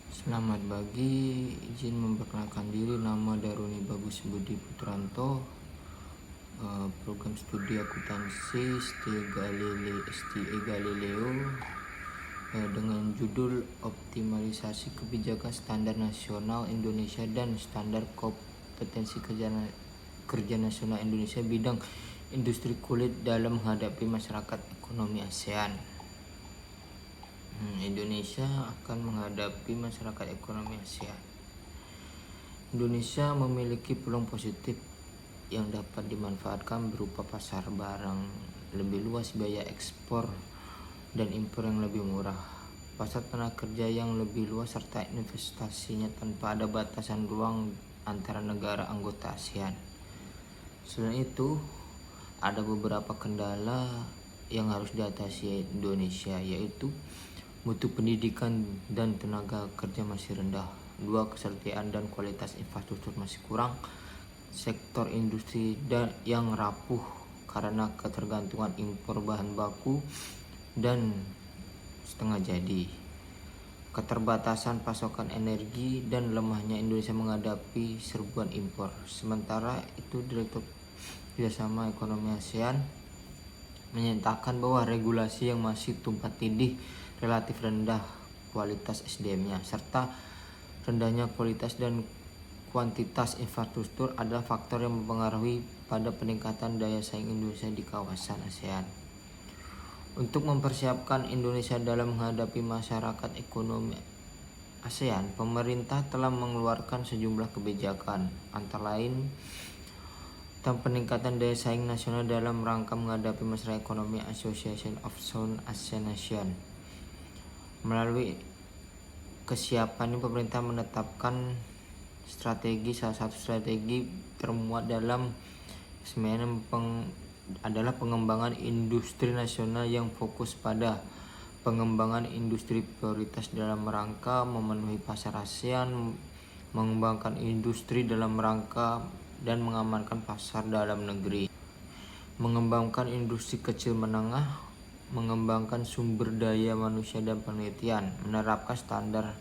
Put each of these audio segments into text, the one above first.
Selamat pagi, izin memperkenalkan diri, nama Daruni Bagus Budi Putranto, program studi akuntansi STE Galileo, dengan judul Optimalisasi Kebijakan Standar Nasional Indonesia dan Standar Kompetensi Kerja Nasional Indonesia bidang industri kulit dalam menghadapi masyarakat ekonomi ASEAN. Indonesia akan menghadapi masyarakat ekonomi ASEAN. Indonesia memiliki peluang positif yang dapat dimanfaatkan berupa pasar barang lebih luas, biaya ekspor dan impor yang lebih murah, pasar tenaga kerja yang lebih luas, serta investasinya tanpa ada batasan ruang antara negara anggota ASEAN. Selain itu, ada beberapa kendala yang harus diatasi Indonesia, yaitu mutu pendidikan dan tenaga kerja masih rendah. 2. Kesetiaan dan kualitas infrastruktur masih kurang. Sektor industri yang rapuh karena ketergantungan impor bahan baku dan setengah jadi. Keterbatasan pasokan energi dan lemahnya Indonesia menghadapi serbuan impor. Sementara itu, Direktur Kerjasama Ekonomi ASEAN menyatakan bahwa regulasi yang masih tumpang tindih, relatif rendah kualitas SDM-nya, serta rendahnya kualitas dan kuantitas infrastruktur adalah faktor yang mempengaruhi pada peningkatan daya saing Indonesia di kawasan ASEAN. Untuk mempersiapkan Indonesia dalam menghadapi masyarakat ekonomi ASEAN, pemerintah telah mengeluarkan sejumlah kebijakan, antara lain tentang peningkatan daya saing nasional dalam rangka menghadapi masyarakat ekonomi Association of South Asian Nations. Melalui kesiapan ini, pemerintah menetapkan salah satu strategi termuat dalam adalah pengembangan industri nasional yang fokus pada pengembangan industri prioritas dalam rangka memenuhi pasar ASEAN, mengembangkan industri dalam rangka dan mengamankan pasar dalam negeri, mengembangkan industri kecil menengah, mengembangkan sumber daya manusia dan penelitian, menerapkan standar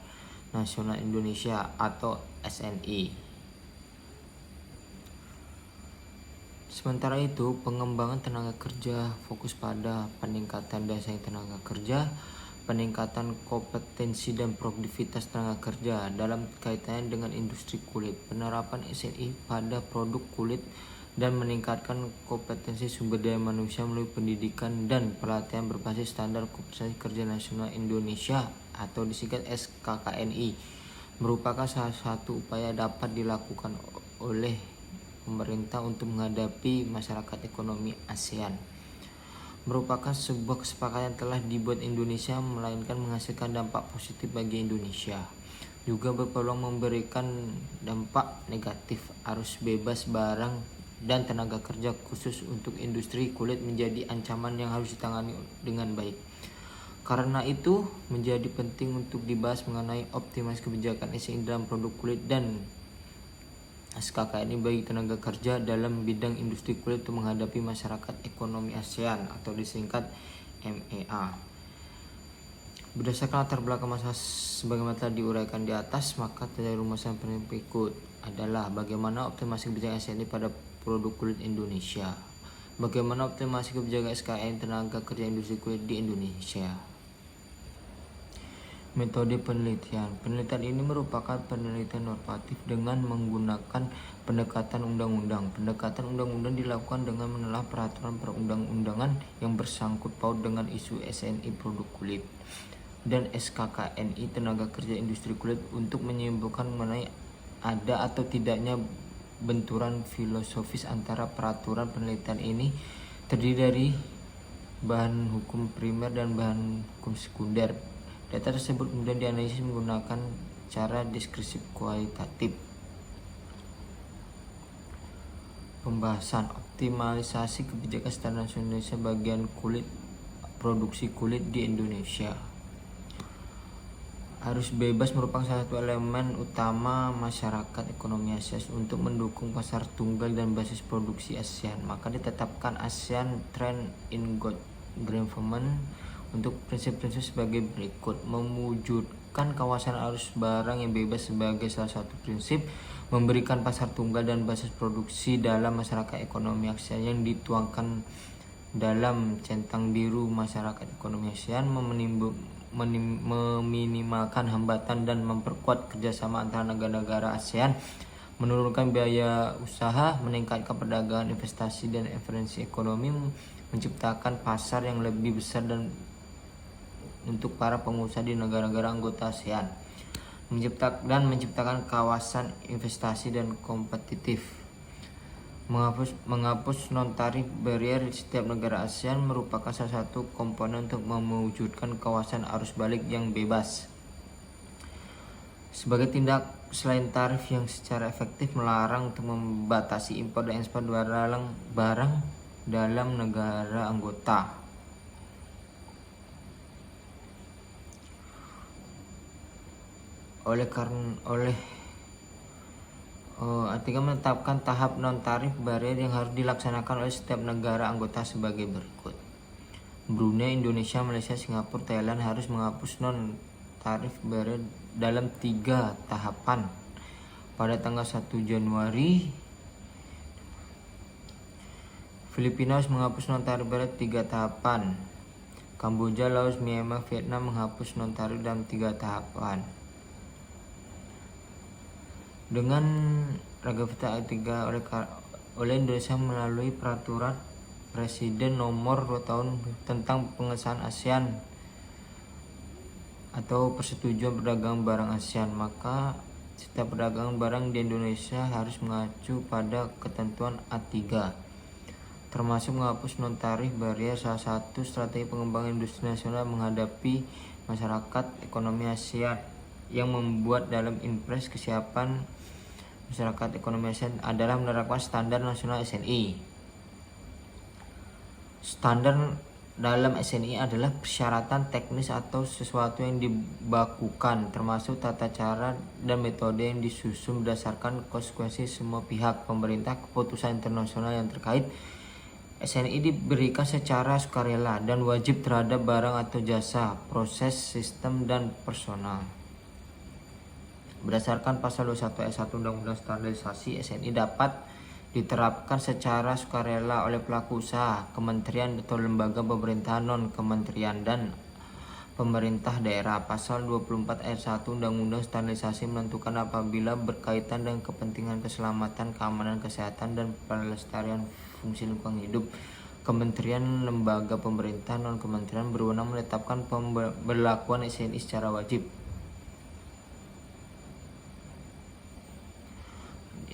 nasional Indonesia atau SNI. Sementara itu, pengembangan tenaga kerja fokus pada peningkatan daya saing tenaga kerja, peningkatan kompetensi dan produktivitas tenaga kerja dalam kaitannya dengan industri kulit, penerapan SNI pada produk kulit, dan meningkatkan kompetensi sumber daya manusia melalui pendidikan dan pelatihan berbasis standar kompetensi kerja nasional Indonesia atau disingkat SKKNI, merupakan salah satu upaya dapat dilakukan oleh pemerintah untuk menghadapi masyarakat ekonomi ASEAN. Merupakan sebuah kesepakatan yang telah dibuat Indonesia, melainkan menghasilkan dampak positif bagi Indonesia. Juga berpeluang memberikan dampak negatif. Arus bebas barang dan tenaga kerja khusus untuk industri kulit menjadi ancaman yang harus ditangani dengan baik. Karena itu, menjadi penting untuk dibahas mengenai optimalisasi kebijakan SNI dalam produk kulit dan SKKNI bagi tenaga kerja dalam bidang industri kulit untuk menghadapi masyarakat ekonomi ASEAN atau disingkat MEA. Berdasarkan latar belakang masalah sebagaimana telah diuraikan di atas, maka dari rumusan berikut adalah bagaimana optimalisasi kebijakan SNI pada produk kulit Indonesia. Bagaimana optimalisasi kebijakan SKKN tenaga kerja industri kulit di Indonesia. Metode penelitian. Penelitian ini merupakan penelitian normatif dengan menggunakan pendekatan undang-undang. Pendekatan undang-undang dilakukan dengan menelaah peraturan perundang-undangan yang bersangkut paut dengan isu SNI produk kulit dan SKKNI tenaga kerja industri kulit untuk menyimpulkan mengenai ada atau tidaknya benturan filosofis antara peraturan. Penelitian ini terdiri dari bahan hukum primer dan bahan hukum sekunder. Data tersebut kemudian dianalisis menggunakan cara deskripsi kualitatif. Pembahasan optimalisasi kebijakan standar nasional Indonesia bagian kulit, produksi kulit di Indonesia. Arus bebas merupakan salah satu elemen utama masyarakat ekonomi ASEAN untuk mendukung pasar tunggal dan basis produksi ASEAN. Maka ditetapkan ASEAN Trend in Good Government untuk prinsip-prinsip sebagai berikut: mewujudkan mewujudkan kawasan arus barang yang bebas sebagai salah satu prinsip, memberikan pasar tunggal dan basis produksi dalam masyarakat ekonomi ASEAN yang dituangkan dalam centang biru masyarakat ekonomi ASEAN, meminimalkan hambatan dan memperkuat kerjasama antara negara-negara ASEAN, menurunkan biaya usaha, meningkatkan perdagangan, investasi, dan efisiensi ekonomi, menciptakan pasar yang lebih besar dan untuk para pengusaha di negara-negara anggota ASEAN, menciptakan kawasan investasi dan kompetitif. Menghapus non-tarif barrier di setiap negara ASEAN merupakan salah satu komponen untuk mewujudkan kawasan arus balik yang bebas. Sebagai tindak selain tarif yang secara efektif melarang untuk membatasi impor dan ekspor barang dalam negara anggota. Artikel menetapkan tahap non-tarif barrier yang harus dilaksanakan oleh setiap negara anggota sebagai berikut. Brunei, Indonesia, Malaysia, Singapura, Thailand harus menghapus non-tarif barrier dalam 3 tahapan pada tanggal 1 Januari. Filipina harus menghapus non-tarif barrier 3 tahapan. Kamboja, Laos, Myanmar, Vietnam menghapus non-tarif dalam 3 tahapan. Dengan Raghavita ayat 3 oleh Indonesia melalui peraturan Presiden nomor 2 tahun tentang pengesahan ASEAN atau persetujuan perdagangan barang ASEAN, maka setiap perdagangan barang di Indonesia harus mengacu pada ketentuan A3, termasuk menghapus non-tarif barrier, salah satu strategi pengembangan industri nasional menghadapi masyarakat ekonomi ASEAN yang membuat dalam Impres kesiapan masyarakat ekonomi ASEAN adalah menerapkan standar nasional SNI. Standar dalam SNI adalah persyaratan teknis atau sesuatu yang dibakukan, termasuk tata cara dan metode yang disusun berdasarkan konsekuensi semua pihak, pemerintah, keputusan internasional yang terkait. SNI diberikan secara sukarela dan wajib terhadap barang atau jasa, proses, sistem, dan personal. Berdasarkan pasal 21 ayat 1 Undang-Undang Standarisasi, SNI dapat diterapkan secara sukarela oleh pelaku usaha, kementerian atau lembaga pemerintahan non-kementerian, dan pemerintah daerah. Pasal 24 ayat 1 Undang-Undang Standarisasi menentukan apabila berkaitan dengan kepentingan keselamatan, keamanan, kesehatan, dan pelestarian fungsi lingkungan hidup, kementerian, lembaga pemerintahan non-kementerian berwenang menetapkan pemberlakuan SNI secara wajib.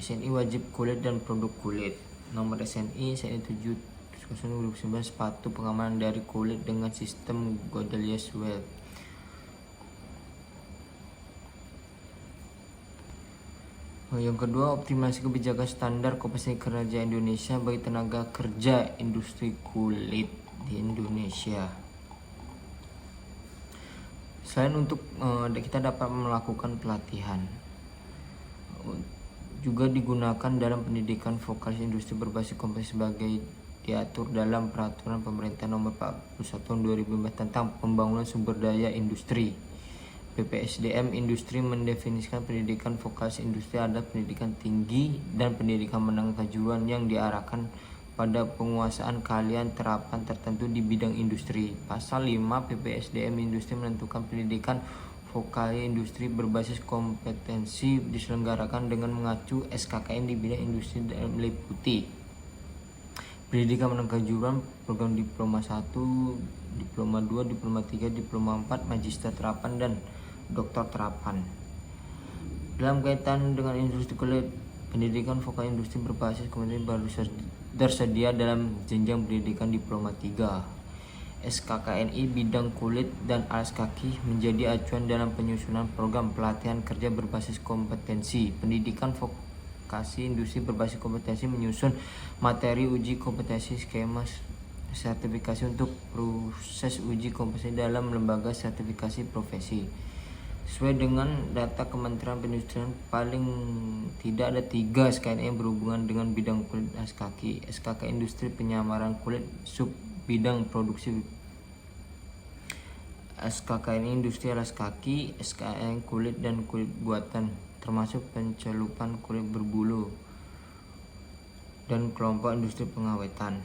SNI wajib kulit dan produk kulit. Nomor SNI 7/2019 sepatu pengamanan dari kulit dengan sistem Godelius Web. Yang kedua, optimasi kebijakan standar kompensasi kerja Indonesia bagi tenaga kerja industri kulit di Indonesia. Selain untuk kita dapat melakukan pelatihan, juga digunakan dalam pendidikan vokalis industri berbasis kompensasi sebagai diatur dalam Peraturan Pemerintah Nomor 41 Tahun 2015 tentang Pembangunan Sumber Daya Industri. PPSDM Industri mendefinisikan pendidikan vokalis industri adalah pendidikan tinggi dan pendidikan menengah kejuruan yang diarahkan pada penguasaan keahlian terapan tertentu di bidang industri. Pasal 5 PPSDM Industri menentukan pendidikan vokasi industri berbasis kompetensi diselenggarakan dengan mengacu SKKN di bidang industri dan meliputi pendidikan menengah kejuruan, program diploma 1, diploma 2, diploma 3, diploma 4, magister terapan, dan doktor terapan. Dalam kaitan dengan industri kulit, pendidikan vokasi industri berbasis kompetensi baru tersedia dalam jenjang pendidikan diploma 3. SKKNI bidang kulit dan alas kaki menjadi acuan dalam penyusunan program pelatihan kerja berbasis kompetensi. Pendidikan vokasi industri berbasis kompetensi menyusun materi uji kompetensi, skema sertifikasi untuk proses uji kompetensi dalam lembaga sertifikasi profesi. Sesuai dengan data Kementerian Perindustrian, paling tidak ada 3 SKKNI yang berhubungan dengan bidang kulit dan alas kaki. SKK industri penyamaran kulit, sub bidang produksi SKKN industri alas kaki, SKKN kulit dan kulit buatan, termasuk pencelupan kulit berbulu, dan kelompok industri pengawetan.